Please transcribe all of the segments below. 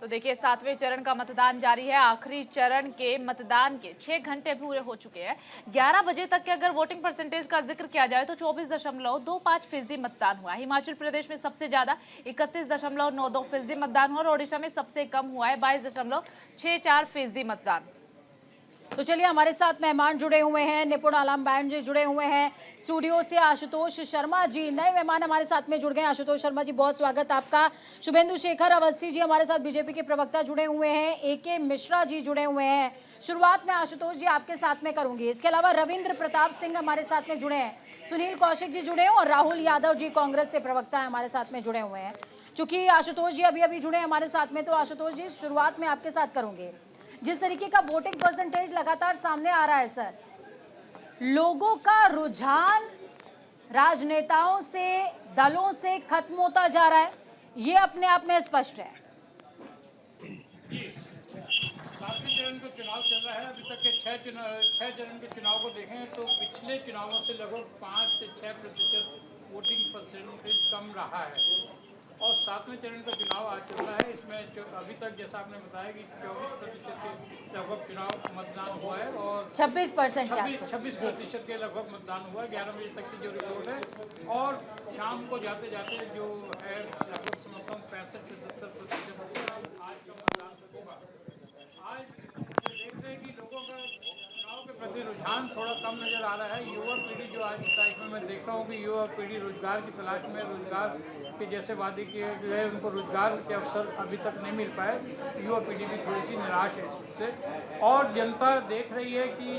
तो देखिए 7वें चरण का मतदान जारी है। आखिरी चरण के मतदान के 6 घंटे पूरे हो चुके हैं। 11 बजे तक के अगर वोटिंग परसेंटेज का जिक्र किया जाए तो 24.25% मतदान हुआ। हिमाचल प्रदेश में सबसे ज्यादा 31.92% मतदान हुआ और ओडिशा में सबसे कम हुआ है 22.64% मतदान। तो चलिए हमारे साथ मेहमान जुड़े हुए हैं, निपुण आलम बैंड जी जुड़े हुए हैं स्टूडियो से। आशुतोष शर्मा जी नए मेहमान हमारे साथ में जुड़ गए हैं। आशुतोष शर्मा जी बहुत स्वागत आपका। शुभेंदु शेखर अवस्थी जी हमारे साथ बीजेपी के प्रवक्ता जुड़े हुए हैं। AK मिश्रा जी जुड़े हुए हैं। शुरुआत में आशुतोष जी आपके साथ में करूंगी। इसके अलावा रविंद्र प्रताप सिंह हमारे साथ में जुड़े हैं, सुनील कौशिक जी जुड़े हैं और राहुल यादव जी कांग्रेस से प्रवक्ता है हमारे साथ में जुड़े हुए हैं। चूंकि आशुतोष जी अभी जुड़े हैं हमारे साथ में, तो आशुतोष जी शुरुआत में आपके साथ करूंगी। जिस तरीके का वोटिंग परसेंटेज लगातार सामने आ रहा है सर, लोगों का रुझान राजनेताओं से, दलों से खत्म होता जा रहा है, ये अपने आप में स्पष्ट है। 7वें चरण का चुनाव चल रहा है। अभी तक के 6 चरण के चुनाव को देखें तो पिछले चुनावों से लगभग 5 से 6% वोटिंग परसेंटेज कम रहा है और 7वें चरण का चुनाव आज चल रहा है। इसमें अभी तक जैसा आपने बताया कि 24% के लगभग चुनाव मतदान हुआ है और 26% के लगभग मतदान हुआ है। 11 बजे तक की जो रिपोर्ट है और शाम को जाते जाते जो है लगभग समझता हूँ 65 से 70% आज का मतदान होगा। आज जो देख रहे हैं कि लोगों का चुनाव के प्रति रुझान थोड़ा कम नजर आ रहा है। युवा पीढ़ी जो आज की तारीख में मैं देख रहा हूँ कि युवा पीढ़ी रोजगार की तलाश में, रोजगार के जैसे वादे किए गए उनको रोजगार के अवसर अभी तक नहीं मिल पाए। युवा पीढ़ी भी थोड़ी सी निराश है इससे और जनता देख रही है कि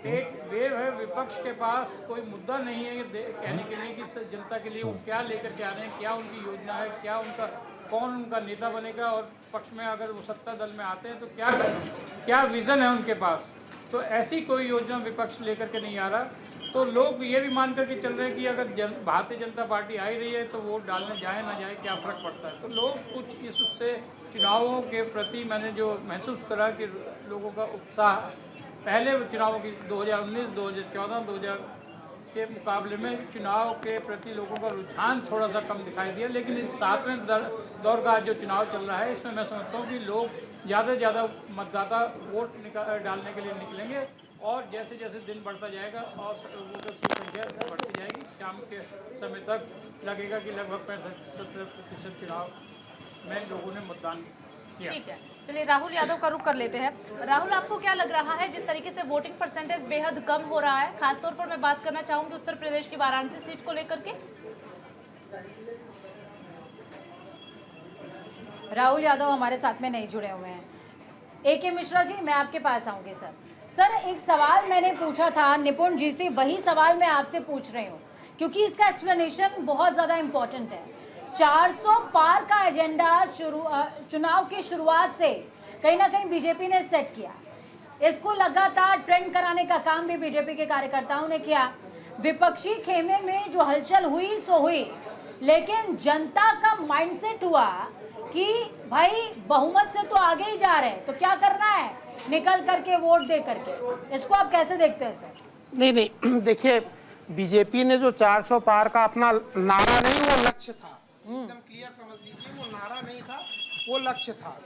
एक वेव है, विपक्ष के पास कोई मुद्दा नहीं है कहने के लिए कि जनता के लिए वो क्या लेकर के आ रहे हैं, क्या उनकी योजना है, क्या उनका कौन उनका नेता बनेगा और पक्ष में अगर वो सत्ता दल में आते हैं तो क्या विज़न है उनके पास। तो ऐसी कोई योजना विपक्ष लेकर के नहीं आ रहा। तो लोग ये भी मान करके चल रहे हैं कि अगर भारतीय जनता पार्टी आ ही रही है तो वोट डालने जाए ना जाए क्या फ़र्क पड़ता है। तो लोग कुछ इस उससे चुनावों के प्रति मैंने जो महसूस करा कि लोगों का उत्साह पहले चुनावों की 2019, 2014, 2000 के मुकाबले में चुनाव के प्रति लोगों का रुझान थोड़ा सा कम दिखाई दिया। लेकिन इस 7वें दौर का जो चुनाव चल रहा है इसमें मैं समझता हूँ कि लोग ज़्यादा से ज़्यादा मतदाता वोट डालने के लिए निकलेंगे और जैसे जैसे दिन बढ़ता जाएगा और वोटर की संख्या बढ़ती जाएगी, शाम के समय तक लगेगा कि लगभग 65-70% चुनाव में लोगों ने मतदान किया। ठीक है, चलिए राहुल यादव का रुख कर लेते हैं। राहुल, आपको क्या लग रहा है जिस तरीके से वोटिंग परसेंटेज बेहद कम हो रहा है, खासतौर पर मैं बात करना चाहूंगी उत्तर प्रदेश की वाराणसी सीट को लेकर के? राहुल यादव हमारे साथ में नहीं जुड़े हुए हैं। AK मिश्रा जी मैं आपके पास आऊंगी। सर एक सवाल मैंने पूछा था निपुण जी से, वही सवाल मैं आपसे पूछ रही हूँ क्योंकि इसका एक्सप्लेनेशन बहुत ज़्यादा इम्पोर्टेंट है। 400 पार का एजेंडा चुनाव की शुरुआत से कहीं ना कहीं बीजेपी ने सेट किया। इसको लगातार ट्रेंड कराने का काम भी बीजेपी के कार्यकर्ताओं ने किया। विपक्षी खेमे में जो हलचल हुई सो हुई, लेकिन जनता का माइंडसेट हुआ कि भाई बहुमत से तो आगे ही जा रहे हैं, तो क्या करना है, निकल करके वोट दे करके। इसको आप कैसे देखते हैं सर? नहीं देखिए, बीजेपी ने जो 400 पार का अपना नारा नहीं, वो लक्ष्य था, एकदम क्लियर समझ लीजिए, वो नारा नहीं था, वो लक्ष्य था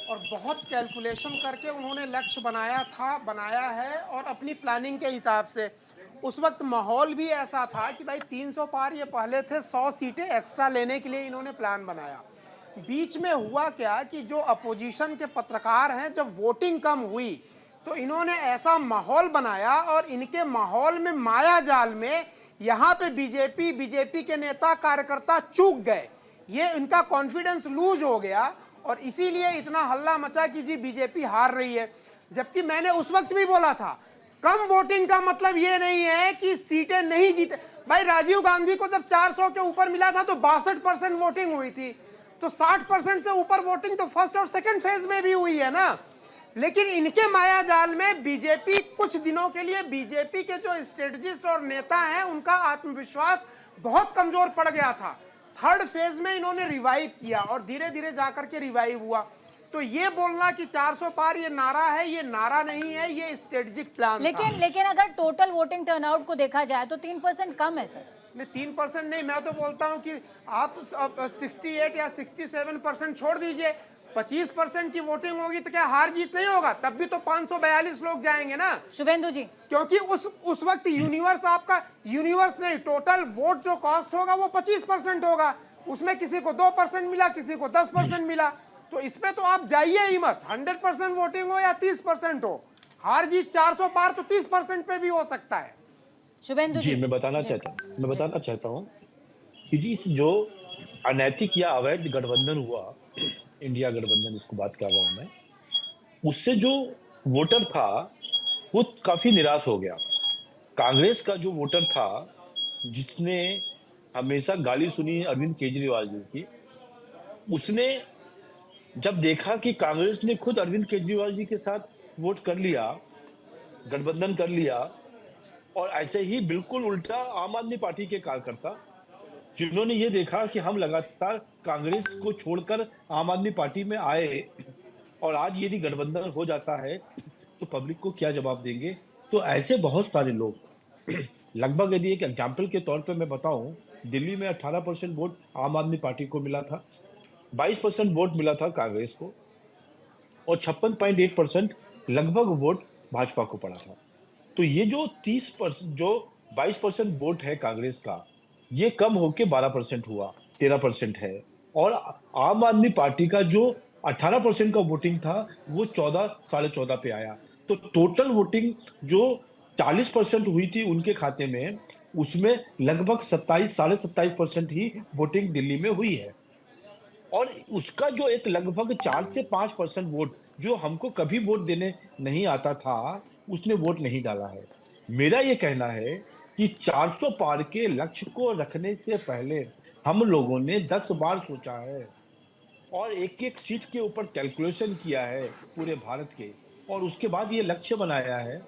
और बहुत कैलकुलेशन करके उन्होंने लक्ष्य बनाया है और अपनी प्लानिंग के हिसाब से। उस वक्त माहौल भी ऐसा था कि भाई 300 पार ये पहले थे, 100 सीटें एक्स्ट्रा लेने के लिए इन्होंने प्लान बनाया। बीच में हुआ क्या कि जो अपोजिशन के पत्रकार हैं, जब वोटिंग कम हुई तो इन्होंने ऐसा माहौल बनाया और इनके माहौल में, माया जाल में यहाँ पे बीजेपी के नेता कार्यकर्ता चूक गए। ये इनका कॉन्फिडेंस लूज हो गया और इसीलिए इतना हल्ला मचा कि जी बीजेपी हार रही है। जबकि मैंने उस वक्त भी बोला था, कम वोटिंग का मतलब ये नहीं है कि सीटें नहीं जीते। भाई राजीव गांधी को जब 400 के ऊपर मिला था तो 62% वोटिंग हुई थी, तो 60% से ऊपर वोटिंग तो फर्स्ट और सेकंड फेज में भी हुई है ना। लेकिन इनके माया जाल में बीजेपी कुछ दिनों के लिए, बीजेपी के जो स्ट्रेटजिस्ट और नेता हैं उनका आत्मविश्वास बहुत कमजोर पड़ गया था। थर्ड फेज में इन्होंने रिवाइव किया और धीरे धीरे जाकर के रिवाइव हुआ। तो ये बोलना कि 400 पार ये नारा है, ये नारा नहीं है, ये स्ट्रेटेजिक प्लान था। लेकिन अगर टोटल वोटिंग टर्नआउट को देखा जाए तो 3% कम है सर। नहीं 3% नहीं, मैं तो बोलता हूं कि आप 68 या 67% छोड़ दीजिए, 25% की वोटिंग होगी तो क्या हार जीत नहीं होगा? तब भी तो 542 लोग जाएंगे ना। शुभेंदु जी, क्योंकि उस वक्त यूनिवर्स आपका, यूनिवर्स नहीं, टोटल वोट जो कॉस्ट होगा वो 25% होगा। उसमें किसी को 2% मिला, किसी को 10% मिला। तो इसमें तो आप जाइए ही मत। 100% वोटिंग हो या 30% हो, हार जीत 400 पार तो 30% पे भी हो सकता है। शुभेंदु जी जी, मैं बताना चाहता हूँ कि जी इस जो अनैतिक या अवैध गठबंधन हुआ, इंडिया गठबंधन जिसको बात कर रहा हूं मैं, उससे जो वोटर था वो काफी निराश हो गया। कांग्रेस का जो वोटर था, जिसने हमेशा गाली सुनी अरविंद केजरीवाल जी की, उसने जब देखा कि कांग्रेस ने खुद अरविंद केजरीवाल जी के साथ वोट कर लिया, गठबंधन कर लिया, और ऐसे ही बिल्कुल उल्टा आम आदमी पार्टी के कार्यकर्ता जिन्होंने ये देखा कि हम लगातार कांग्रेस को छोड़कर आम आदमी पार्टी में आए और आज यदि गठबंधन हो जाता है तो पब्लिक को क्या जवाब देंगे। तो ऐसे बहुत सारे लोग, लगभग यदि एक एग्जाम्पल के तौर पे मैं बताऊं, दिल्ली में 18% वोट आम आदमी पार्टी को मिला था, 22% वोट मिला था कांग्रेस को, और 56.8% लगभग वोट भाजपा को पड़ा था। तो ये जो 30% जो 22% वोट है कांग्रेस का, ये कम होके 12% हुआ, 13% है। और आम आदमी पार्टी का जो 18% का वोटिंग था वो 14, 14.5 पे आया। तो टोटल वोटिंग जो 40% हुई थी उनके खाते में, उसमें लगभग 27, 27.5% ही वोटिंग दिल्ली में हुई है। और उसका जो एक लगभग 4 से 5% वोट जो हमको कभी वोट देने नहीं आता था, उसने वोट नहीं डाला है। मेरा ये कहना है कि 400 पार के लक्ष्य को रखने से पहले हम लोगों ने 10 बार सोचा है और एक एक सीट के ऊपर कैलकुलेशन किया है पूरे भारत के, और उसके बाद ये लक्ष्य बनाया है।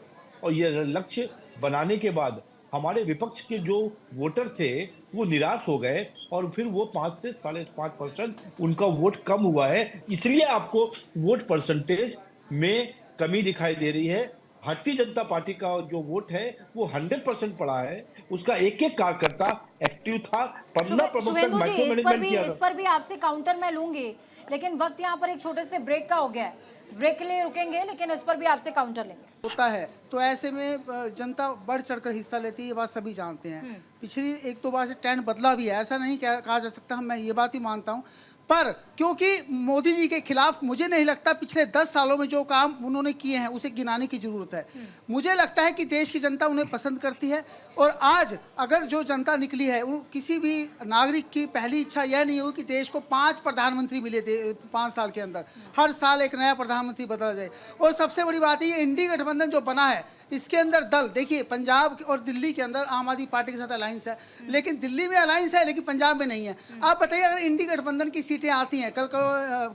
और ये लक्ष्य बनाने के बाद हमारे विपक्ष के जो वोटर थे वो निराश हो गए, और फिर वो 5 से 5.5% उनका वोट कम हुआ है। इसलिए आपको वोट परसेंटेज में कमी दिखाई दे रही है। भारतीय जनता पार्टी का जो वोट है वो 100% पड़ा है। उसका एक एक कार्यकर्ता एक्टिव था, 15 प्रमुख तक शुभेंदु जी, माइक्रो मैनेजमेंट किया इस था। पर भी आपसे काउंटर मैं लूंगी, लेकिन वक्त यहाँ पर एक छोटे से ब्रेक का हो गया है। ब्रेक के लिए रुकेंगे, लेकिन इस पर भी आपसे काउंटर लेंगे। होता है तो ऐसे में जनता बढ़ चढ़कर हिस्सा लेती है, ये बात सभी जानते हैं। पिछली 1-2 बार से ट्रेंड बदला भी है, ऐसा नहीं कहा जा सकता, मैं ये बात ही मानता हूँ। पर क्योंकि मोदी जी के खिलाफ मुझे नहीं लगता पिछले 10 सालों में जो काम उन्होंने किए हैं उसे गिनाने की जरूरत है। मुझे लगता है कि देश की जनता उन्हें पसंद करती है, और आज अगर जो जनता निकली है, किसी भी नागरिक की पहली इच्छा यह नहीं हो कि देश को 5 प्रधानमंत्री मिले थे 5 साल के अंदर, हर साल एक नया प्रधानमंत्री बदला जाए। और सबसे बड़ी बात है, ये इंडी गठबंधन जो बना है, इसके अंदर दल देखिए, पंजाब और दिल्ली के अंदर आम आदमी पार्टी के साथ अलायंस है, लेकिन दिल्ली में अलायंस है लेकिन पंजाब में नहीं है। आप बताइए, अगर इंडी गठबंधन की सीटें आती हैं, कल को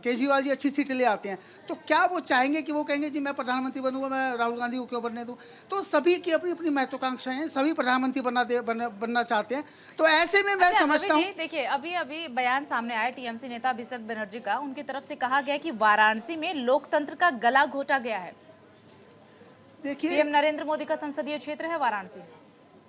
केजरीवाल जी अच्छी सीटें ले आते हैं, तो क्या वो चाहेंगे कि वो कहेंगे जी मैं प्रधानमंत्री बनूंगा, मैं राहुल गांधी को क्यों बनने दूं? तो सभी की अपनी अपनी महत्वाकांक्षाएं हैं, सभी प्रधानमंत्री बनना चाहते हैं। तो ऐसे में मैं समझता हूँ, देखिए अभी बयान सामने आया टीएमसी नेता अभिषेक बनर्जी का, उनकी तरफ से कहा गया कि वाराणसी में लोकतंत्र का गला घोटा गया है। देखिए पीएम नरेंद्र मोदी का संसदीय क्षेत्र है वाराणसी।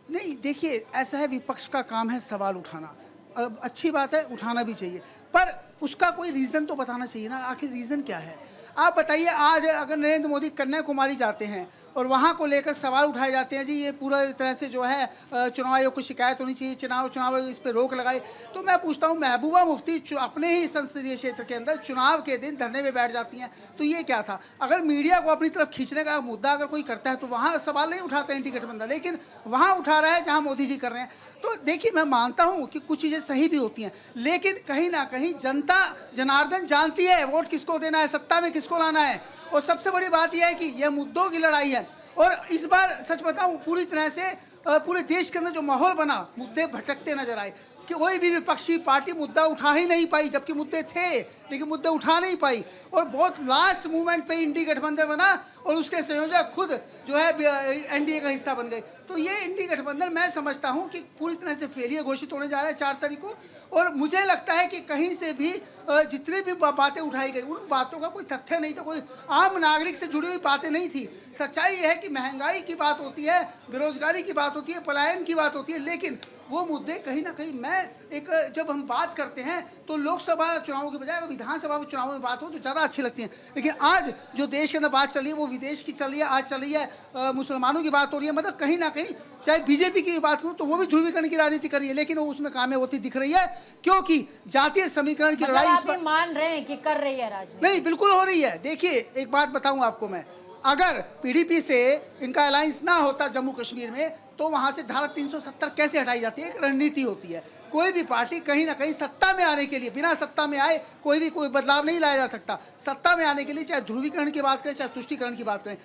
नहीं, देखिए ऐसा है, विपक्ष का काम है सवाल उठाना। अब अच्छी बात है, उठाना भी चाहिए, पर उसका कोई रीज़न तो बताना चाहिए ना। आखिर रीज़न क्या है? आप बताइए, आज अगर नरेंद्र मोदी कन्याकुमारी जाते हैं और वहाँ को लेकर सवाल उठाए जाते हैं, जी ये पूरा तरह से जो है चुनाव आयोग को शिकायत होनी चाहिए, चुनाव आयोग इस पर रोक लगाए, तो मैं पूछता हूँ, महबूबा मुफ्ती अपने ही संसदीय क्षेत्र के अंदर चुनाव के दिन धरने में बैठ जाती हैं, तो ये क्या था? अगर मीडिया को अपनी तरफ खींचने का मुद्दा अगर कोई करता है तो वहाँ सवाल नहीं उठाते इंडी गठबंधन, लेकिन वहाँ उठा रहा है जहाँ मोदी जी कर रहे हैं। तो देखिए, मैं मानता हूँ कि कुछ चीज़ें सही भी होती हैं, लेकिन कहीं ना कहीं जनता जनार्दन जानती है वोट किसको देना है, सत्ता में किसको लाना है। और सबसे बड़ी बात यह है कि यह मुद्दों की लड़ाई है, और इस बार सच बताऊं, पूरी तरह से पूरे देश के अंदर जो माहौल बना, मुद्दे भटकते नजर आए कि कोई भी विपक्षी पार्टी मुद्दा उठा ही नहीं पाई, जबकि मुद्दे थे लेकिन मुद्दे उठा नहीं पाई। और बहुत लास्ट मोमेंट पे इंडी गठबंधन बना, और उसके संयोजक खुद जो है एनडीए का हिस्सा बन गए। तो ये इंडी गठबंधन मैं समझता हूँ कि पूरी तरह से फेलियर घोषित होने जा रहा है 4 तारीख को। और मुझे लगता है कि कहीं से भी जितनी भी बातें उठाई गई उन बातों का कोई तथ्य नहीं था, कोई आम नागरिक से जुड़ी हुई बातें नहीं थी। सच्चाई यह है कि महंगाई की बात होती है, बेरोजगारी की बात होती है, पलायन की बात होती है, लेकिन वो मुद्दे कहीं ना कहीं जब हम बात करते हैं तो लोकसभा चुनावों के बजाय विधानसभा चुनावों में बात हो तो ज़्यादा अच्छी लगती है। लेकिन आज जो देश के अंदर बात चल रही है वो विदेश की चल रही है, आज चल रही है मुसलमानों की बात हो रही है। मतलब कहीं ना कहीं चाहे बीजेपी की बात करूँ तो वो भी ध्रुवीकरण की राजनीति कर रही है, लेकिन वो उसमें कामयाब होती दिख रही है, क्योंकि जातीय समीकरण की लड़ाई आप ये मान रहे हैं कि कर रही है राजनीति? नहीं, बिल्कुल हो रही है। देखिए एक बात बताऊं आपको मैं, अगर पीडीपी से इनका अलायंस ना होता जम्मू कश्मीर में तो वहां से धारा 370 कैसे हटाई जाती है? एक रणनीति होती है। कोई भी पार्टी कहीं ना कहीं सत्ता में आने के लिए, बिना सत्ता में आए कोई बदलाव नहीं लाया जा सकता। सत्ता में आने के लिए चाहे ध्रुवीकरण की बात करें चाहे तुष्टीकरण की बात करें,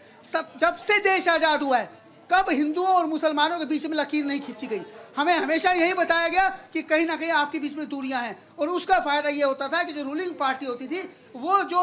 जब से देश आज़ाद हुआ है कब हिंदुओं और मुसलमानों के बीच में लकीर नहीं खींची गई। हमें हमेशा यही बताया गया कि कहीं ना कहीं आपके बीच में दूरियां हैं, और उसका फायदा ये होता था कि जो रूलिंग पार्टी होती थी वो जो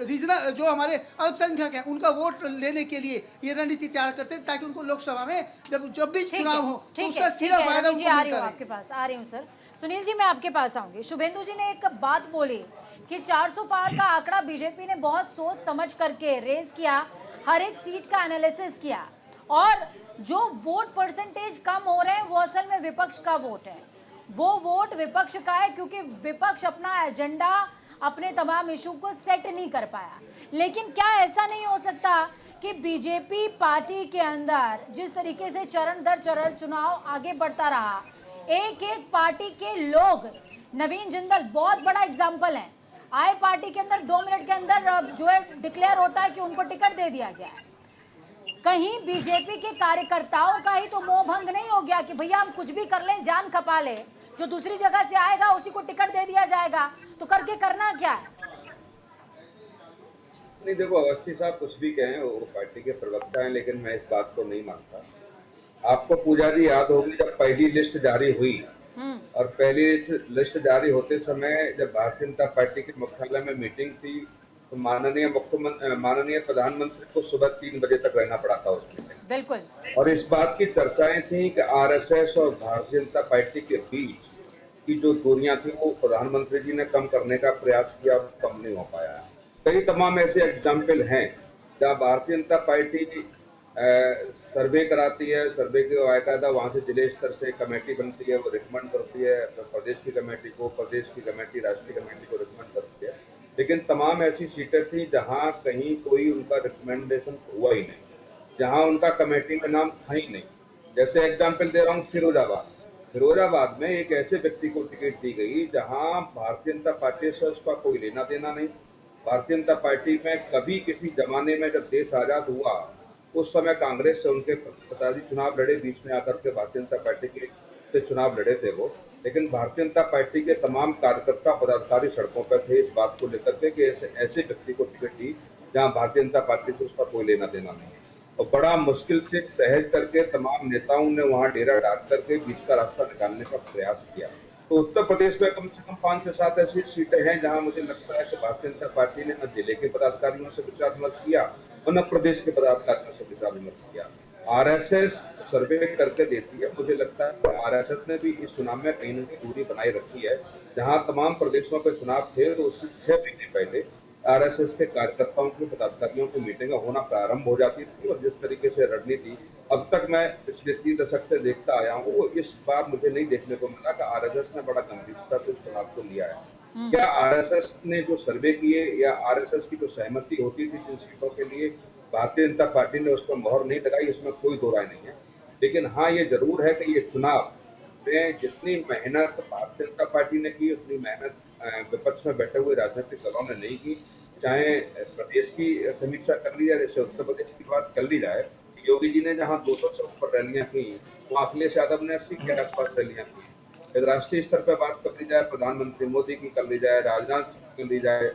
रीजनल जो हमारे अल्पसंख्यक हैं उनका वोट लेने के लिए ये रणनीति तैयार करते थे, ताकि उनको लोकसभा में जब भी चुनाव हो तो उसका सीधा फायदा उनको मिलता रहे। आपके पास आ रही हूँ सर। सुनील जी मैं आपके पास आऊंगी। शुभेंदु जी ने एक बात बोली कि 400 पार का आंकड़ा बीजेपी ने बहुत सोच समझ करके रेज किया, हर एक सीट का एनालिसिस किया, और जो वोट परसेंटेज कम हो रहे हैं वो असल में विपक्ष का वोट है। वो वोट विपक्ष का है क्योंकि विपक्ष अपना एजेंडा, अपने तमाम इशू को सेट नहीं कर पाया। लेकिन क्या ऐसा नहीं हो सकता कि बीजेपी पार्टी के अंदर जिस तरीके से चरण दर चरण चुनाव आगे बढ़ता रहा, एक एक पार्टी के लोग, नवीन जिंदल बहुत बड़ा एग्जाम्पल है, आए पार्टी के अंदर 2 मिनट के अंदर जो है डिक्लेयर होता है कि उनको टिकट दे दिया गया है। कहीं बीजेपी के कार्यकर्ताओं का ही तो मोह भंग नहीं हो गया कि भैया हम कुछ भी कर लें, जान खपा ले, जो दूसरी जगह से आएगा उसी को टिकट दे दिया जाएगा, तो करके करना क्या है? नहीं देखो, अवस्थी साहब कुछ भी कहें, वो पार्टी के प्रवक्ता हैं, लेकिन मैं इस बात को नहीं मानता। आपको पूजा जी याद होगी जब पहली लिस्ट जारी हुई, और पहली लिस्ट जारी होते समय जब भारतीय जनता पार्टी के मुख्यालय में मीटिंग थी तो माननीय प्रधानमंत्री को सुबह 3 बजे तक रहना पड़ा था उस मीटिंग। बिल्कुल। और इस बात की चर्चाएं थी कि आरएसएस और भारतीय जनता पार्टी के बीच की जो दूरियां थी वो प्रधानमंत्री जी ने कम करने का प्रयास किया, कम नहीं हो पाया। कई तमाम ऐसे एग्जाम्पल हैं जहाँ भारतीय जनता पार्टी सर्वे कराती है, सर्वे के बाकायदा वहाँ से जिले स्तर से कमेटी बनती है, वो रिकमेंड करती है प्रदेश की कमेटी को, प्रदेश की कमेटी राष्ट्रीय कमेटी को रिकमेंड करती है। लेकिन तमाम ऐसी सीटें थी जहां कहीं कोई उनका रिकमेंडेशन हुआ ही नहीं, जहां उनका कमेटी में नाम था ही नहीं। जैसे एग्जांपल दे रहा हूं, फिरोजाबाद में एक ऐसे व्यक्ति को टिकट दी गई जहां भारतीय जनता पार्टी से उसका कोई लेना देना नहीं। भारतीय जनता पार्टी में कभी किसी जमाने में जब देश आजाद हुआ उस समय कांग्रेस से उनके पिताजी चुनाव लड़े, बीच में आकर के भारतीय जनता पार्टी के से चुनाव लड़े थे वो, लेकिन भारतीय जनता पार्टी के तमाम कार्यकर्ता पदाधिकारी सड़कों पर थे इस बात को लेकर के कि ऐसे व्यक्ति को टिकट दी जहां भारतीय जनता पार्टी से उसका कोई लेना देना नहीं। और बड़ा मुश्किल से सहज करके तमाम नेताओं ने वहां डेरा डाल करके बीच का रास्ता निकालने का प्रयास किया। तो उत्तर प्रदेश में कम से कम 5 से 7 ऐसी सीटें हैं जहां मुझे लगता है कि भारतीय जनता पार्टी ने न जिले के पदाधिकारियों से विचार विमर्श किया और न प्रदेश के पदाधिकारियों से विचार विमर्श किया। आरएसएस सर्वे करके देती है, मुझे लगता है आरएसएस ने भी इस चुनाव में कहीं न कहीं दूरी बनाए रखी है। जहां तमाम प्रदेशों के चुनाव थे तो उससे 6 महीने पहले आरएसएस के कार्यकर्ताओं की, पदाधिकारियों की मीटिंग होना प्रारंभ हो जाती थी, और जिस तरीके से रणनीति अब तक मैं पिछले 3 दशक से देखता आया हूँ वो इस बार मुझे नहीं देखने को मिला कि आरएसएस ने बड़ा गंभीरता से इस चुनाव को लिया है। क्या आरएसएस ने जो सर्वे किए या आरएसएस की जो सहमति होती थी जिन सीटों के लिए, भारतीय जनता पार्टी ने उस पर मोहर नहीं लगाई, इसमें कोई दो राय नहीं है। लेकिन हाँ, ये जरूर है कि ये चुनाव में जितनी मेहनत भारतीय जनता पार्टी ने की उतनी मेहनत विपक्ष में बैठे हुए राजनीतिक दलों ने नहीं की। चाहे प्रदेश की समीक्षा कर ली जाए, जैसे उत्तर प्रदेश की बात कर ली जाए, योगी जी ने जहां 200 से ऊपर रैलियां की, वहां अखिलेश यादव ने 80 के आसपास रैलियां की। राष्ट्रीय स्तर पर बात कर ली जाए, प्रधानमंत्री मोदी की कर ली जाए, राजनाथ सिंह कर ली जाए,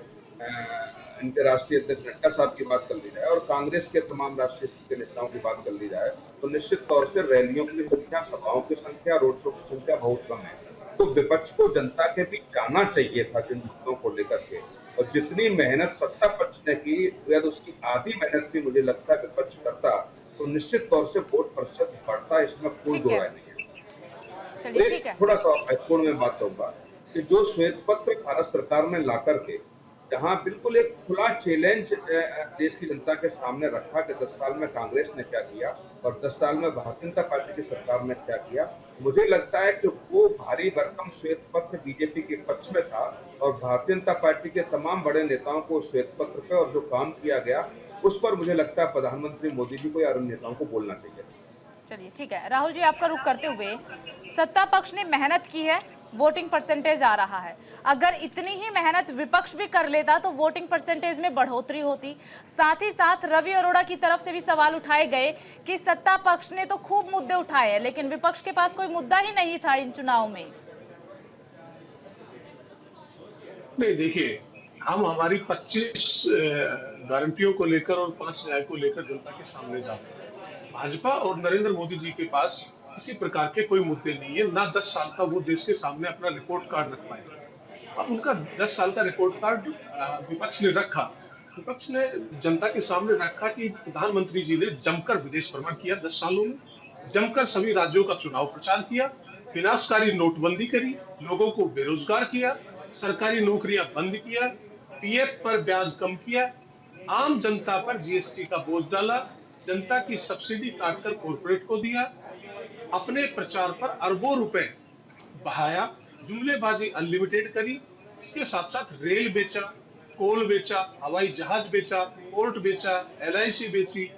इनके राष्ट्रीय अध्यक्ष नड्डा साहब की बात कर ली जाए, और कांग्रेस के तमाम राष्ट्रीय स्तर के नेताओं की बात कर ली जाए, तो निश्चित तौर से रैलियों की संख्या, सभाओं की संख्या, रोड शो की संख्या बहुत कम है। तो विपक्ष को जनता के बीच जाना चाहिए था जिन मुद्दों को लेकर के, और जितनी मेहनत सत्ता पक्ष ने की, उसकी आधी मेहनत भी मुझे लगता है विपक्ष करता तो निश्चित तौर से वोट प्रतिशत बढ़ता है, इसमें कोई ठीक दो है। राय नहीं है। चलिए ठीक है। थोड़ा सा महत्वपूर्ण मैं बात कहूंगा कि जो श्वेत पत्र भारत सरकार ने ला करके जहां बिल्कुल एक खुला चैलेंज देश की जनता के सामने रखा कि 10 साल में कांग्रेस ने क्या किया और 10 साल में भारतीय जनता पार्टी की सरकार ने क्या किया, मुझे लगता है कि वो भारी भरकम श्वेत पत्र बीजेपी के पक्ष में था और भारतीय जनता पार्टी के तमाम बड़े नेताओं को श्वेत पत्र पे और जो काम किया गया उस पर मुझे लगता है प्रधानमंत्री मोदी जी को या अन्य नेताओं को बोलना चाहिए। चलिए ठीक है, राहुल जी आपका रुख करते हुए, सत्ता पक्ष ने मेहनत की है, वोटिंग परसेंटेज आ रहा है। अगर इतनी ही मेहनत विपक्ष भी कर लेता तो वोटिंग परसेंटेज में बढ़ोतरी होती। साथ ही साथ रवि अरोड़ा की तरफ से भी सवाल उठाए गए कि सत्ता पक्ष ने तो खूब मुद्दे उठाए हैं लेकिन विपक्ष के पास कोई मुद्दा ही नहीं था इन चुनाव में। नहीं, देखिए, हम हमारी 25 गारंटियों को लेकर और 5 न्याय को लेकर जनता के सामने जाते हैं। भाजपा और नरेंद्र मोदी जी के पास किसी प्रकार के कोई मुद्दे नहीं है। ना 10 साल का वो देश के सामने अपना रिपोर्ट कार्ड रख पाए। अब उनका 10 साल का रिपोर्ट कार्ड विपक्ष ने रखा। विपक्ष ने जनता के सामने रखा कि प्रधानमंत्री जी ने जमकर विदेश भ्रमण किया, 10 सालों में जमकर सभी राज्यों का चुनाव प्रचार किया, विनाशकारी नोटबंदी करी, लोगों को बेरोजगार किया, सरकारी नौकरियां बंद किया, पीएफ पर ब्याज कम किया, आम जनता पर जीएसटी का बोझ डाला, जनता की सब्सिडी काटकर कॉर्पोरेट को दिया, अपने प्रचार पर अरबों रुपए बहाया, जुमलेबाजी अनलिमिटेड करी। इसके साथ साथ रेल बेचा, कोल बेचा, हवाई जहाज बेचा, पोर्ट बेचा, LIC बेची,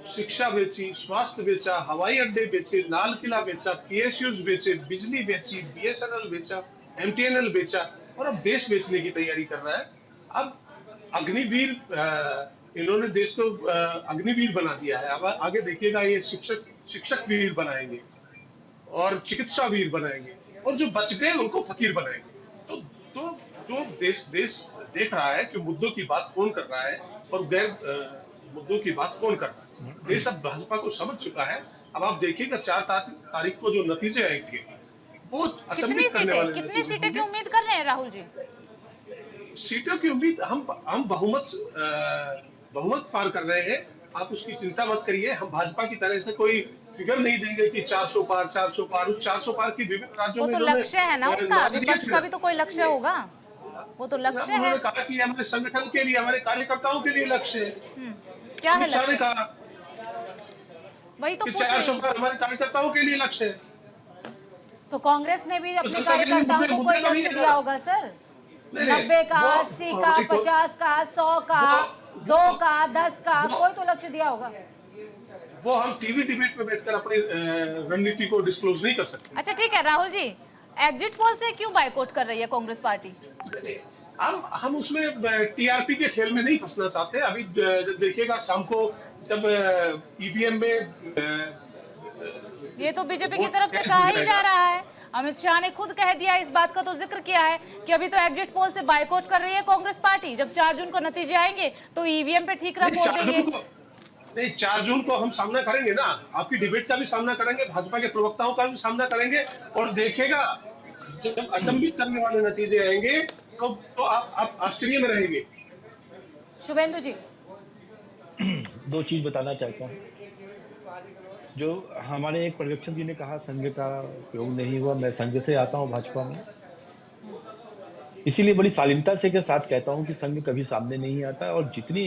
शिक्षा बेची, स्वास्थ्य बेचा, हवाई अड्डे बेचे, लाल किला बेचा, PSUs बेचे, बिजली बेची, BSNL बेचा, MTNL बेचा और अब देश बेचने की तैयारी कर रहा है। अब अग्निवीर, इन्होंने देश को अग्निवीर बना दिया है। अब आगे देखिएगा ये शिक्षक वीर बनाएंगे और चिकित्सा वीर बनाएंगे और जो बच गए उनको फकीर बनाएंगे। तो जो देश देख रहा है कि मुद्दों की बात कौन कर रहा है और गैर मुद्दों की बात कौन कर रहा है। देश अब भाजपा को समझ चुका है। अब आप देखिएगा 4 तारीख को जो नतीजे आएंगे वो अचंभित करने वाले। कितनी सीटें की उम्मीद कर रहे हैं राहुल जी? सीटों की उम्मीद हम बहुमत पार कर रहे हैं। आप उसकी चिंता मत करिए। हम भाजपा की तरह से कोई फिगर नहीं देंगे कि 400 पार 400 पार। उस 400 पार की विभिन्न राज्यों में वो तो लक्ष्य है ना उनका, विपक्ष का भी तो कोई लक्ष्य होगा। वो तो लक्ष्य है। उन्होंने कहा कि हमारे संगठन के लिए, हमारे कार्यकर्ताओं के लिए लक्ष्य है। क्या है लक्ष्य? कहा वही तो 400 पार हमारे कार्यकर्ताओं के लिए लक्ष्य है। तो कांग्रेस ने भी अपने कार्यकर्ताओं को कोई लक्ष्य दिया होगा सर? 90 का, 80 का, 50 का, 100 का, 2 का, 10 का, कोई तो लक्ष्य दिया होगा। वो हम टीवी डिबेट में बैठकर अपनी रणनीति को डिस्क्लोज नहीं कर सकते। अच्छा ठीक है राहुल जी, एग्जिट पोल से क्यों बायकॉट कर रही है कांग्रेस पार्टी? हम उसमें TRP के खेल में नहीं फंसना चाहते। अभी देखिएगा शाम को जब EVM में ये तो बीजेपी की तरफ से कहा ही जा रहा है। अमित शाह ने खुद कह दिया, इस बात का तो जिक्र किया है कि अभी तो एग्जिट पोल से बायकॉट कर रही है कांग्रेस पार्टी। जब 4 जून को नतीजे आएंगे तो EVM पे ठीकरा फोड़ देंगे। नहीं, 4 जून को हम सामना करेंगे ना, आपकी डिबेट का भी सामना करेंगे, भाजपा के प्रवक्ताओं का भी सामना करेंगे और देखेगा जब अचंभित करने वाले नतीजे आएंगे तो आप आश्चर्य में रहेंगे। शुभेंदु जी, 2 चीज बताना चाहता हूँ। जो हमारे एक पर्यवेक्षक जी ने कहा संघ का प्रयोग नहीं हुआ, मैं संघ से आता हूँ भाजपा में, इसीलिए बड़ी शालीनता से के साथ कहता हूँ कि संघ कभी सामने नहीं आता। और जितनी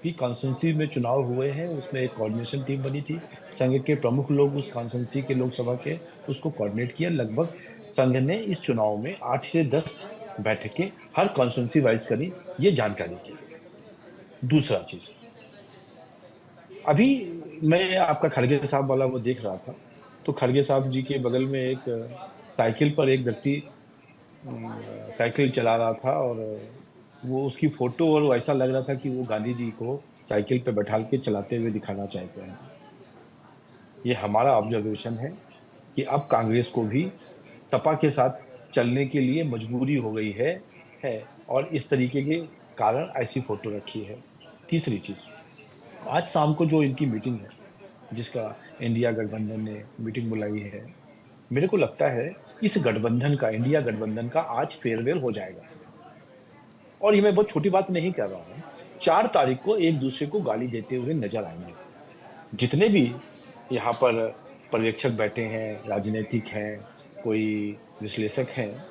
भी कॉन्स्टिट्यूंसी में चुनाव हुए हैं उसमें एक कोऑर्डिनेशन टीम बनी थी, संघ के प्रमुख लोग उस कॉन्स्टिट्यूंसी के लोकसभा के उसको कोऑर्डिनेट किया। लगभग संघ ने इस चुनाव में 8 से 10 बैठकें हर कॉन्स्टिट्यूंसी वाइज करी, ये जानकारी की। दूसरा चीज, अभी मैं आपका खड़गे साहब वाला वो देख रहा था, तो खड़गे साहब जी के बगल में एक साइकिल पर एक व्यक्ति साइकिल चला रहा था और वो उसकी फोटो, और ऐसा लग रहा था कि वो गांधी जी को साइकिल पे बैठाल के चलाते हुए दिखाना चाहते हैं। ये हमारा ऑब्जर्वेशन है कि अब कांग्रेस को भी सपा के साथ चलने के लिए मजबूरी हो गई है और इस तरीके के कारण ऐसी फोटो रखी है। तीसरी चीज, आज शाम को जो इनकी मीटिंग है, जिसका इंडिया गठबंधन ने मीटिंग बुलाई है, मेरे को लगता है इस गठबंधन का, इंडिया गठबंधन का आज फेयरवेल हो जाएगा। और ये मैं बहुत छोटी बात नहीं कर रहा हूँ, 4 तारीख को एक दूसरे को गाली देते हुए नजर आएंगे। जितने भी यहाँ पर पर्यवेक्षक बैठे हैं, राजनीतिक हैं, कोई विश्लेषक हैं,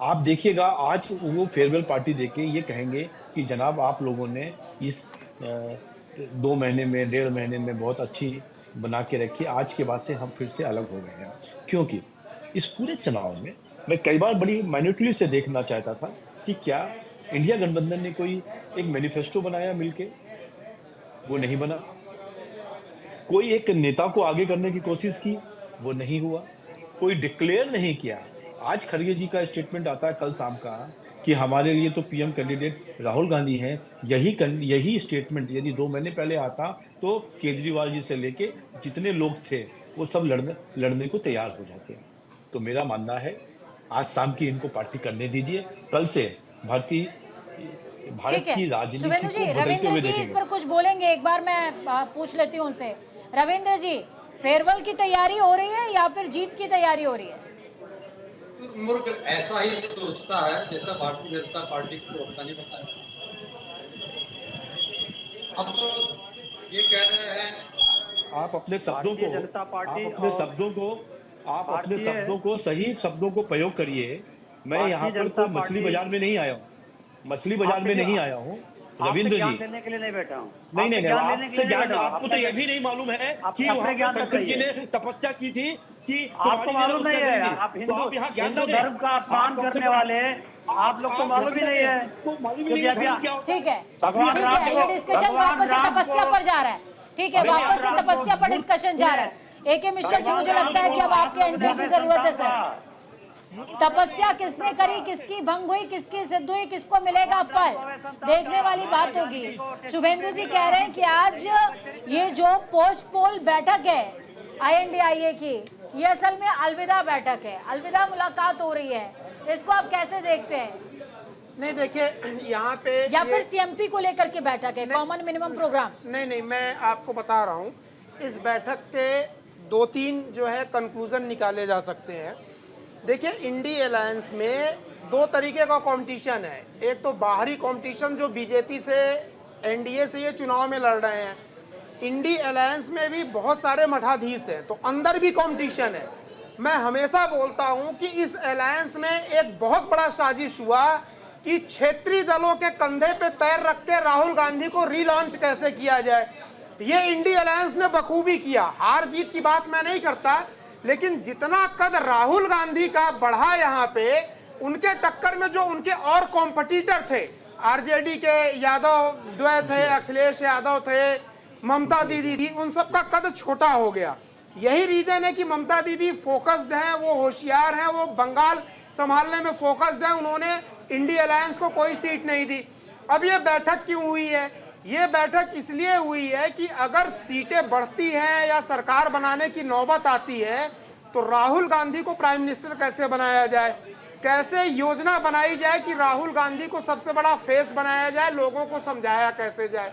आप देखिएगा आज वो फेयरवेल पार्टी देके ये कहेंगे कि जनाब आप लोगों ने इस 2 महीने में 1.5 महीने में बहुत अच्छी बना के रखी, आज के बाद से हम फिर से अलग हो गए हैं। क्योंकि इस पूरे चुनाव में मैं कई बार बड़ी माइन्यूटली से देखना चाहता था कि क्या इंडिया गठबंधन ने कोई एक मैनिफेस्टो बनाया मिलके, वो नहीं बना। कोई एक नेता को आगे करने की कोशिश की, वो नहीं हुआ। कोई डिक्लेयर नहीं किया। आज खड़गे जी का स्टेटमेंट आता है कल शाम का कि हमारे लिए तो पीएम कैंडिडेट राहुल गांधी हैं। यही स्टेटमेंट यदि 2 महीने पहले आता तो केजरीवाल जी से लेके जितने लोग थे वो सब लड़ने को तैयार हो जाते। तो मेरा मानना है आज शाम की इनको पार्टी करने दीजिए, कल से भारत की राजनीति शुभेंदु को जी, बदलते रविंद्र हुए जी इस देखेंगे। पर कुछ बोलेंगे? एक बार मैं पूछ लेती हूँ उनसे। रविंद्र जी, फेयरवेल की तैयारी हो रही है या फिर जीत की तैयारी हो रही है? मुर्ग ऐसा ही सोचता है जैसा भारतीय जनता पार्टी के प्रवक्ता ने बताया। अब तो ये कह रहे हैं आप अपने शब्दों को सही शब्दों को प्रयोग करिए। मैं यहाँ पर कोई मछली बाजार में नहीं आया हूँ, रविंद्र जी। लेने के लिए नहीं बैठा हूँ। नहीं, आपसे ज्ञान आपको तो ये भी नहीं मालूम है कि वहाँ पर शंकर जी ने तपस्या की थी कि आपको मालूम नहीं है? आप हिंदू धर्म का अपमान करने वाले आप लोग को मालूम ही नहीं है। ठीक है, ये डिस्कशन वापस से तपस्या पर जा रहा है। ठीक है, वापस से तपस्या पर डिस्कशन जा रहा है। AK मिश्रा जी, मुझे लगता है कि अब आपके एंट्री की जरूरत है सर। तपस्या किसने करी, किसकी भंग हुई, किसकी सिद्ध हुई, किसको मिलेगा फल, देखने वाली बात होगी। शुभेंदु जी कह रहे हैं कि आज ये जो पोस्ट पोल बैठक है INDIA की, ये असल में अलविदा बैठक है, अलविदा मुलाकात हो रही है। इसको आप कैसे देखते हैं? नहीं देखिए, यहाँ पे या फिर CMP को लेकर के बैठक है, कॉमन मिनिमम प्रोग्राम? नहीं, मैं आपको बता रहा हूँ, इस बैठक के 2-3 जो है कंक्लूजन निकाले जा सकते हैं। देखिए, इंडी अलायंस में 2 तरीके का कंपटीशन है। एक तो बाहरी कंपटीशन जो बीजेपी से NDA से ये चुनाव में लड़ रहे हैं। इंडी अलायंस में भी बहुत सारे मठाधीश हैं, तो अंदर भी कंपटीशन है। मैं हमेशा बोलता हूं कि इस अलायंस में एक बहुत बड़ा साजिश हुआ कि क्षेत्रीय दलों के कंधे पे पैर रख के राहुल गांधी को रीलॉन्च कैसे किया जाए। ये इंडी अलायंस ने बखूबी किया। हार जीत की बात मैं नहीं करता, लेकिन जितना कद राहुल गांधी का बढ़ा यहाँ पे, उनके टक्कर में जो उनके और कॉम्पिटिटर थे, RJD के यादव द्वय थे, अखिलेश यादव थे, ममता दीदी थी, उन सब का कद छोटा हो गया। यही रीजन है कि ममता दीदी फोकस्ड हैं, वो होशियार हैं, वो बंगाल संभालने में फोकस्ड है। उन्होंने इंडी अलायंस को कोई सीट नहीं दी। अब ये बैठक क्यों हुई है? ये बैठक इसलिए हुई है कि अगर सीटें बढ़ती हैं या सरकार बनाने की नौबत आती है तो राहुल गांधी को प्राइम मिनिस्टर कैसे बनाया जाए, कैसे योजना बनाई जाए कि राहुल गांधी को सबसे बड़ा फेस बनाया जाए, लोगों को समझाया कैसे जाए।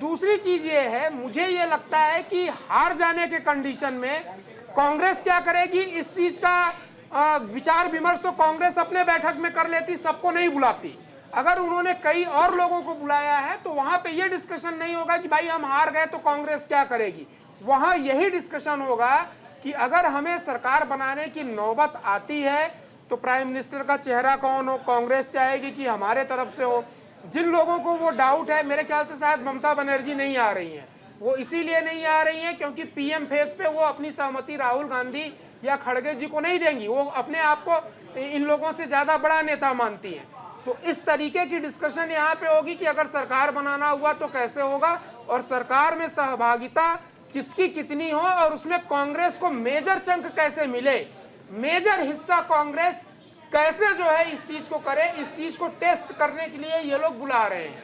दूसरी चीज ये है, मुझे ये लगता है कि हार जाने के कंडीशन में कांग्रेस क्या करेगी, इस चीज का विचार विमर्श तो कांग्रेस अपने बैठक में कर लेती, सबको नहीं बुलाती। अगर उन्होंने कई और लोगों को बुलाया है तो वहां पे ये डिस्कशन नहीं होगा कि भाई हम हार गए तो कांग्रेस क्या करेगी। वहां यही डिस्कशन होगा कि अगर हमें सरकार बनाने की नौबत आती है तो प्राइम मिनिस्टर का चेहरा कौन हो, कांग्रेस चाहेगी कि हमारे तरफ से हो। जिन लोगों को वो डाउट है, मेरे ख्याल से शायद ममता बनर्जी नहीं आ रही हैं, वो इसीलिए नहीं आ रही हैं क्योंकि PM फेस पे वो अपनी सहमति राहुल गांधी या खड़गे जी को नहीं देंगी। वो अपने आप को इन लोगों से ज्यादा बड़ा नेता मानती हैं। तो इस तरीके की डिस्कशन यहाँ पे होगी कि अगर सरकार बनाना हुआ तो कैसे होगा, और सरकार में सहभागिता किसकी कितनी हो, और उसमें कांग्रेस को मेजर चंक कैसे मिले, मेजर हिस्सा कांग्रेस कैसे जो है इस चीज को करे, इस चीज को टेस्ट करने के लिए ये लोग बुला रहे हैं।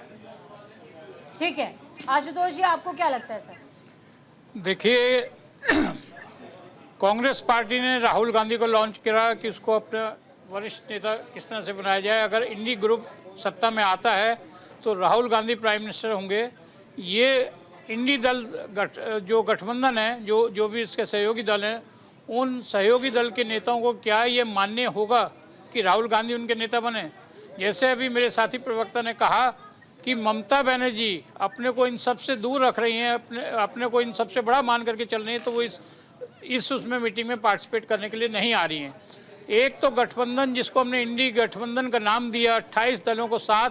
ठीक है, आशुतोष जी आपको क्या लगता है सर? देखिए, कांग्रेस पार्टी ने राहुल गांधी को लॉन्च किया कि उसको अपना वरिष्ठ नेता किस तरह से बनाया जाए। अगर इंडी ग्रुप सत्ता में आता है तो राहुल गांधी प्राइम मिनिस्टर होंगे। ये इंडी दल जो गठबंधन है, जो भी इसके सहयोगी दल हैं, उन सहयोगी दल के नेताओं को क्या ये मान्य होगा कि राहुल गांधी उनके नेता बने? जैसे अभी मेरे साथी प्रवक्ता ने कहा कि ममता बनर्जी अपने को इन सब से दूर रख रही हैं, अपने को इन सबसे बड़ा मान करके चल रही हैं, तो वो इस उसमें मीटिंग में पार्टिसिपेट करने के लिए नहीं आ रही हैं। एक तो गठबंधन जिसको हमने इंडी गठबंधन का नाम दिया, 28 दलों को साथ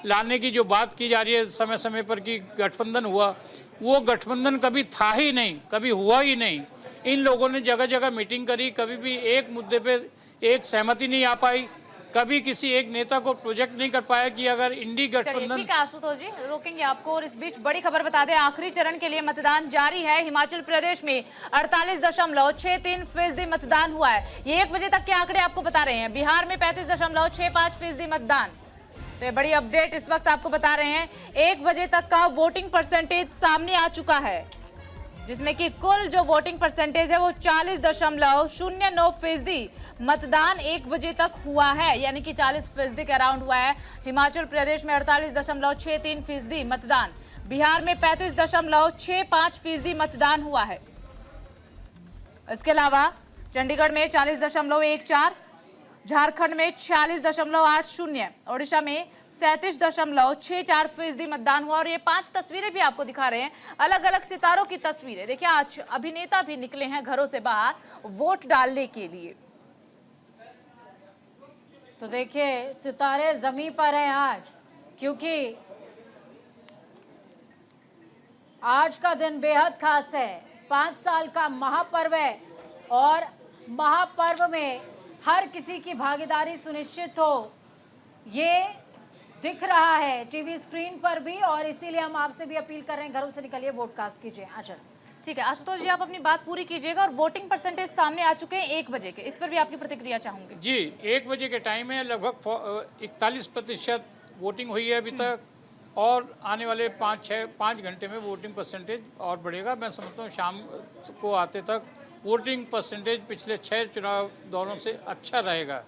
लाने की जो बात की जा रही है समय समय पर कि गठबंधन हुआ, वो गठबंधन कभी था ही नहीं, कभी हुआ ही नहीं। इन लोगों ने जगह जगह मीटिंग करी, कभी भी एक मुद्दे पे एक सहमति नहीं आ पाई, कभी किसी एक नेता को प्रोजेक्ट नहीं कर पाया कि अगर इंडी गठबंधन। ठीक है आशुतोष जी, रोकेंगे आपको। और इस बीच बड़ी खबर बता दें, आखिरी चरण के लिए मतदान जारी है। हिमाचल प्रदेश में 48.63% मतदान हुआ है। ये 1 बजे तक के आंकड़े आपको बता रहे हैं। बिहार में 35.65% मतदान। तो ये बड़ी अपडेट इस वक्त आपको बता रहे हैं। 1 बजे तक का वोटिंग परसेंटेज सामने आ चुका है, जिसमें कि कुल जो वोटिंग परसेंटेज है वो 40.09% मतदान 1 बजे तक हुआ है, यानी कि 40% के अराउंड हुआ है। हिमाचल प्रदेश में 48.63% मतदान, बिहार में 35.65% मतदान हुआ है। इसके अलावा चंडीगढ़ में 40.14, झारखंड में 46.80, ओडिशा में 37.64% मतदान हुआ। और ये 5 तस्वीरें भी आपको दिखा रहे हैं, अलग अलग सितारों की तस्वीरें। देखिए आज अभिनेता भी निकले हैं घरों से बाहर वोट डालने के लिए। तो देखिए सितारे जमीन पर हैं आज, क्योंकि आज का दिन बेहद खास है। 5 साल का महापर्व है और महापर्व में हर किसी की भागीदारी सुनिश्चित हो, ये दिख रहा है टीवी स्क्रीन पर भी। और इसीलिए हम आपसे भी अपील कर रहे हैं, घरों से निकलिए, वोट कास्ट कीजिए। अच्छा ठीक है आशुतोष जी, आप अपनी बात पूरी कीजिएगा। और वोटिंग परसेंटेज सामने आ चुके हैं 1 बजे के, इस पर भी आपकी प्रतिक्रिया चाहूंगी। जी, 1 बजे के टाइम है, लगभग 41% वोटिंग हुई है अभी तक, और आने वाले 5 घंटे में वोटिंग परसेंटेज और बढ़ेगा। मैं समझता हूँ शाम को आते तक वोटिंग परसेंटेज पिछले 6 चुनाव दौरों से अच्छा रहेगा।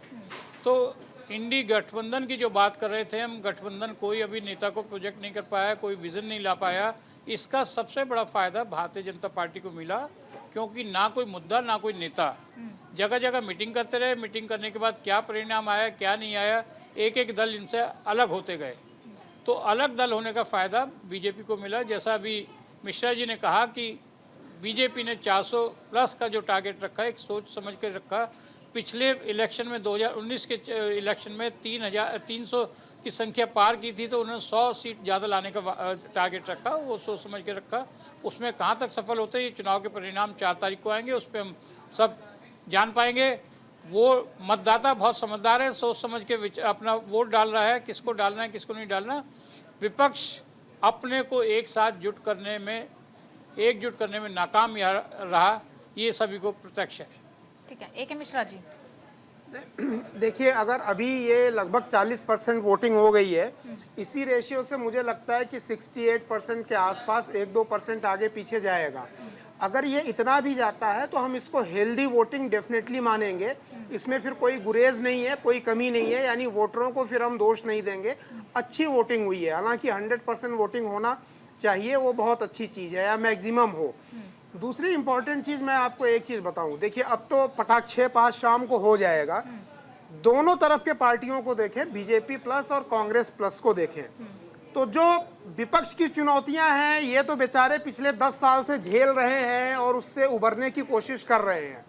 तो इंडी गठबंधन की जो बात कर रहे थे हम, गठबंधन कोई अभी नेता को प्रोजेक्ट नहीं कर पाया, कोई विजन नहीं ला पाया। इसका सबसे बड़ा फायदा भारतीय जनता पार्टी को मिला, क्योंकि ना कोई मुद्दा ना कोई नेता, जगह जगह मीटिंग करते रहे। मीटिंग करने के बाद क्या परिणाम आया क्या नहीं आया, एक एक दल इनसे अलग होते गए। तो अलग दल होने का फ़ायदा बीजेपी को मिला। जैसा अभी मिश्रा जी ने कहा कि बीजेपी ने 400 प्लस का जो टारगेट रखा है, एक सोच समझ कर रखा। पिछले इलेक्शन में 2019 के इलेक्शन में 300 की संख्या पार की थी, तो उन्होंने 100 सीट ज़्यादा लाने का टारगेट रखा, वो सोच समझ के रखा। उसमें कहाँ तक सफल होते हैं, ये चुनाव के परिणाम 4 तारीख को आएंगे, उस पर हम सब जान पाएंगे। वो मतदाता बहुत समझदार है, सोच समझ के अपना वोट डाल रहा है, किसको डालना है किसको नहीं डालना। विपक्ष अपने को एकजुट करने में नाकाम रहा, ये सभी को प्रत्यक्ष है। ठीक है, A.K. मिश्रा जी। देखिए, अगर अभी ये लगभग 40% वोटिंग हो गई है, इसी रेशियो से मुझे लगता है कि 68% के आसपास 1-2% आगे पीछे जाएगा। अगर ये इतना भी जाता है तो हम इसको हेल्दी वोटिंग डेफिनेटली मानेंगे। इसमें फिर कोई गुरेज नहीं है, कोई कमी नहीं है, यानी वोटरों को फिर हम दोष नहीं देंगे। अच्छी वोटिंग हुई है, हालांकि 100% वोटिंग होना चाहिए, वो बहुत अच्छी चीज़ है, या मैक्सिमम हो। दूसरी इंपॉर्टेंट चीज़ मैं आपको एक चीज़ बताऊं, देखिए अब तो पटाख 6-5 शाम को हो जाएगा। दोनों तरफ के पार्टियों को देखें, बीजेपी प्लस और कांग्रेस प्लस को देखें, तो जो विपक्ष की चुनौतियां हैं ये तो बेचारे पिछले 10 साल से झेल रहे हैं और उससे उबरने की कोशिश कर रहे हैं।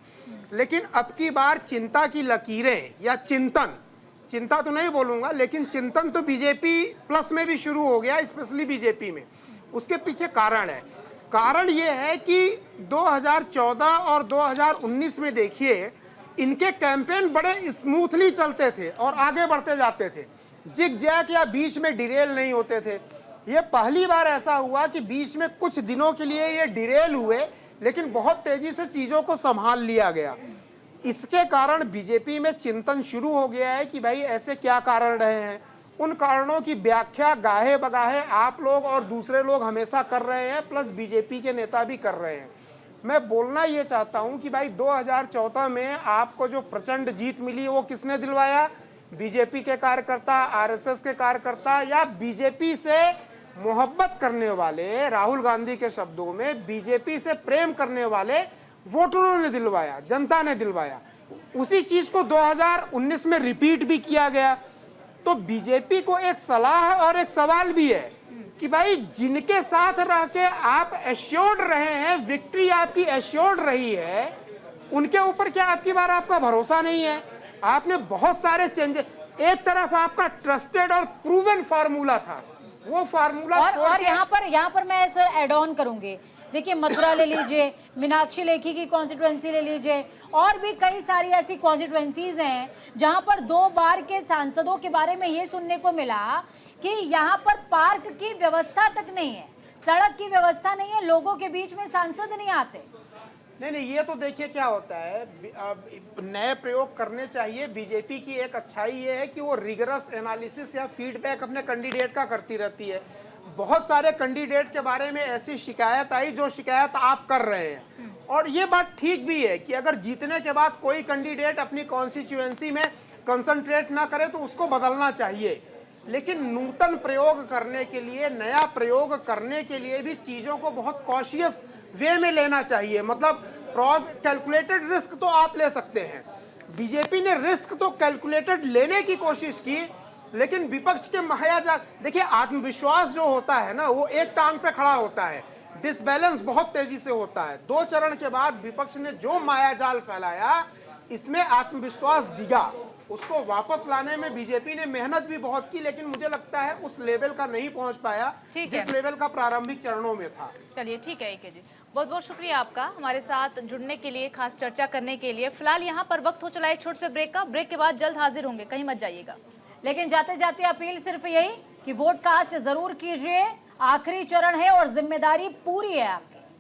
लेकिन अब की बार चिंता की लकीरें या चिंता तो नहीं बोलूँगा, लेकिन चिंतन तो बीजेपी प्लस में भी शुरू हो गया, स्पेशली बीजेपी में। उसके पीछे कारण है। कारण ये है कि 2014 और 2019 में देखिए, इनके कैंपेन बड़े स्मूथली चलते थे और आगे बढ़ते जाते थे, जिग जैग या बीच में डिरेल नहीं होते थे। ये पहली बार ऐसा हुआ कि बीच में कुछ दिनों के लिए ये डिरेल हुए, लेकिन बहुत तेजी से चीज़ों को संभाल लिया गया। इसके कारण बीजेपी में चिंतन शुरू हो गया है कि भाई ऐसे क्या कारण रहे हैं। उन कारणों की व्याख्या गाहे बगाहे आप लोग और दूसरे लोग हमेशा कर रहे हैं, प्लस बीजेपी के नेता भी कर रहे हैं। मैं बोलना ये चाहता हूं कि भाई 2014 में आपको जो प्रचंड जीत मिली वो किसने दिलवाया? बीजेपी के कार्यकर्ता, आरएसएस के कार्यकर्ता, या बीजेपी से मोहब्बत करने वाले, राहुल गांधी के शब्दों में बीजेपी से प्रेम करने वाले वोटरों ने दिलवाया, जनता ने दिलवाया। उसी चीज को 2019 में रिपीट भी किया गया। तो बीजेपी को एक सलाह और एक सवाल भी है कि भाई जिनके साथ रह के आप एश्योर्ड रहे हैं, विक्ट्री आपकी एश्योर्ड रही है, उनके ऊपर क्या आपकी बार आपका भरोसा नहीं है? आपने बहुत सारे चेंजेस, एक तरफ आपका ट्रस्टेड और प्रूवन फार्मूला था, वो फार्मूला और यहाँ पर मैं सर एड ऑन करूंगी। देखिए मथुरा ले लीजिए, मीनाक्षी लेखी की कॉन्स्टिट्यूएंसी ले लीजिए, और भी कई सारी ऐसी कॉन्स्टिट्यूएंसीज हैं जहां पर 2 बार के सांसदों के बारे में ये सुनने को मिला कि यहाँ पर पार्क की व्यवस्था तक नहीं है, सड़क की व्यवस्था नहीं है, लोगों के बीच में सांसद नहीं आते। नहीं, ये तो देखिए क्या होता है, नए प्रयोग करने चाहिए। बीजेपी की एक अच्छाई ये है कि वो रिगरस एनालिसिस या फीडबैक अपने कैंडिडेट का करती रहती है। बहुत सारे कैंडिडेट के बारे में ऐसी शिकायत आई जो शिकायत आप कर रहे हैं, और ये बात ठीक भी है कि अगर जीतने के बाद कोई कैंडिडेट अपनी कॉन्स्टिट्यूएंसी में कंसंट्रेट ना करे तो उसको बदलना चाहिए। लेकिन नूतन प्रयोग करने के लिए, नया प्रयोग करने के लिए भी चीज़ों को बहुत कॉशियस वे में लेना चाहिए। मतलब कैलकुलेटेड रिस्क तो आप ले सकते हैं, बीजेपी ने रिस्क तो कैलकुलेटेड लेने की कोशिश की, लेकिन विपक्ष के महायाजाल, देखिए आत्मविश्वास जो होता है ना, वो एक टांग पे खड़ा होता है, डिसबैलेंस बहुत तेजी से होता है। 2 चरण के बाद विपक्ष ने जो मायाजाल फैलाया, इसमें आत्मविश्वास डिगा। उसको वापस लाने में बीजेपी ने मेहनत भी बहुत की, लेकिन मुझे लगता है उस लेवल का नहीं पहुंच पाया जिस लेवल का प्रारंभिक चरणों में था। चलिए ठीक है, एके जी, बहुत बहुत शुक्रिया आपका हमारे साथ जुड़ने के लिए, खास चर्चा करने के लिए। फिलहाल यहाँ पर वक्त हो चला एक छोटे से ब्रेक का, ब्रेक के बाद जल्द हाजिर होंगे, कहीं मत जाइएगा। लेकिन जाते जाते अपील सिर्फ यही कि वोट कास्ट जरूर कीजिए, आखिरी चरण है और जिम्मेदारी पूरी है आपकी।